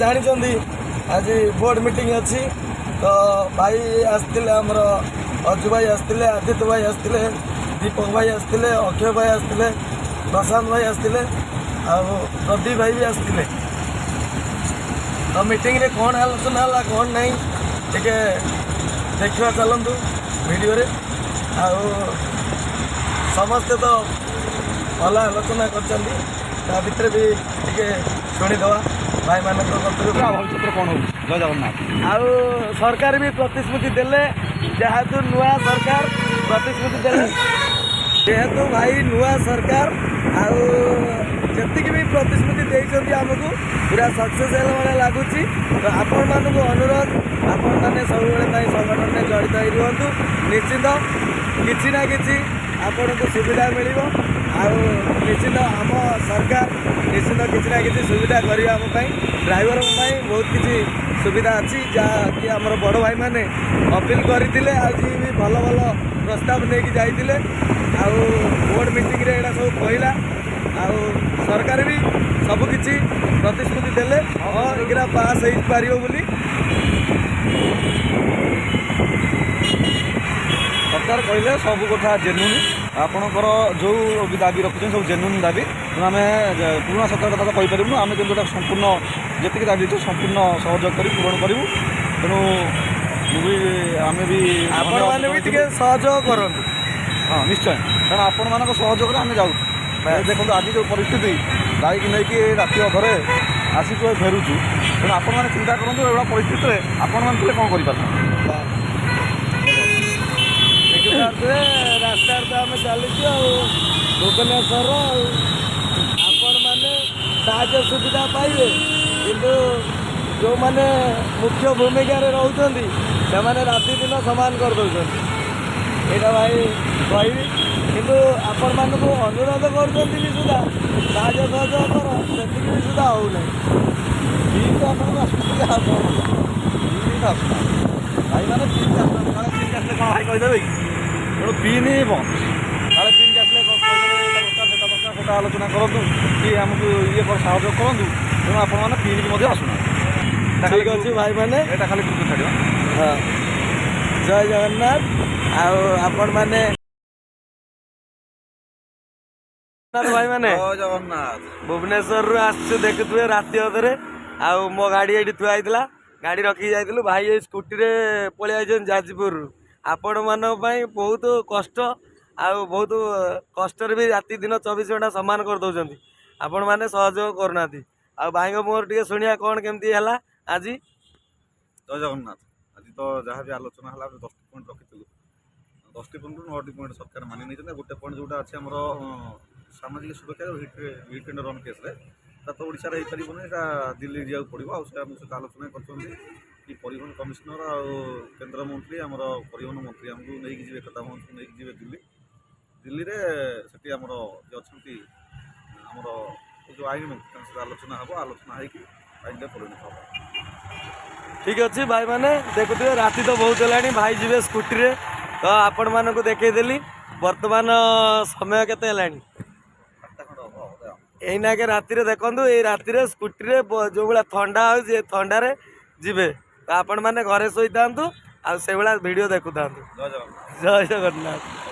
जानते आज board meeting अच्छी तो भाई आसते आमर अजु भाई आसते आदित्य भाई आसते दीपक भाई आसते अक्षय भाई आसते प्रशांत भाई आसते प्रदीप भाई भी आसते तो मीटिंग रे कौन आलोचना है कौन नहीं टे देखा चलतु वीडियो रे समस्ते तो भल आलोचना कर भितर भी टे शुणीदवा भाई मान भविष्य कौन हो जय जगन्नाथ आउ सरकार भी प्रतिश्रुति देले जेहेतु नुआ सरकार प्रतिश्रुति देले जेहेतु भाई नुआ सरकार आउ जी भी प्रतिश्रुति देते आमको पूरा सक्सेस है लगुच तो आपण मानक अनुरोध आपण मैंने सब संगठन में जड़ित हो रुहतु निश्चित किसी ना कि आपण को सुविधा मिल निश्चित आम सरकार निश्चित किसी ना कि सुविधा करने ड्राइवर बहुत किसी सुविधा अच्छी जहाँकि आम बड़ भाई मैंने अपील करते आज भी भल भल प्रस्ताव लेकिन जाते बोर्ड मीटिंग रे एटा सब कहला सरकार भी सबकि प्रतिश्रुति देले और एगरा पास हो पार बोली सरकार कहले सब कथा जेन्युन आपणकर जो भी दाबी रखुचे सब जेन्युन दाबी तेणु आम पुराना सरकार कथा तो कहीपर आम जो संपूर्ण जी दाबी अच्छे संपूर्ण सहयोग कर पूरण करूँ तेणु आम भी आपण मैंने भी सहयोग करूँ हाँ निश्चय कारण आपण मान सहयोग आम जाऊँ देखो आज जो परिस्थिति बाइक नहीं राति अधरे आसिक फेरुचु तेणु आपण मैंने चिंता करूँ एवं परिस्थिति आपण मैंने कौन कर रास्ता तो आम चलुचु भुवनेश्वर आपण मैंने साहय सुविधा पाइबे किंतु जो मैंने मुख्य भूमिका रोच से राति दिन सामान कर दौरान यहाँ भाई कहि किंतु आपण मान को अनुरोध कर सुधा साहय सहयोग कर से भी सुधा होना भाई मैंने पिन आसले कौन भाई कहीदेवे कि तेणु पिन ही बंद काले पिन आसले से आलोचना करूँ कि आमको ये साहय करूँ तेणु आपण पिन भी आसुना ठीक अच्छे भाई मैंने यहाँ खाली ग्रुप छाड़ हाँ जय जगन्नाथ आपण मैंने भाई मैंने जय जगन्नाथ भुवनेश्वर रु आसु देखुए राति अधरे आउ मो गाड़ी ये थुआईला गाड़ी रखी जाइलु भाई ये स्कूटी रे पलि आइछन जाजपुर आपण मान बहुत कष्ट आउ बहुत कष्ट भी राति दिन 24 घंटा सामान कर दौरान आपण मैंने सहयोग करना आ भाई मोर टे शुणिया कौन केमती है आज जय जगन्नाथ आज तो जहाँ भी आलोचना है 10 पॉइंट रखी 10 पॉइंट 9 पॉइंट सरकार मानि नहीं गोटे पॉइंट जोटा अच्छे आम सामाजिक सुरक्षा हिट एंड रन केस तो ओडिशा रे पारिबने दिल्ली जाऊ पड़ो आम सहित आलोचना कर कि परिवहन कमिशनर आ केंद्र मंत्री आम परिवहन मंत्री आमको नहीं जी एकता भवन को नहीं जी दिल्ली दिल्ली रे सेठी आमर जे अच्छी आमर जो आईन मंत्री आलोचना हम आलोचना होगी आईन परिणत हम ठीक अच्छे भाई मैंने देखुए राति तो बहुत है भाई जी स्कूटी रे तो आपण मान को देखईदेली वर्तमान समय केते यहीना के राति देखु ये राति स्कूटी रे जो भाया थंडा हो थंडारे जीवे तो आपण मैंने घरे शोता आ से भिडियो देखु था जय जगन्नाथ।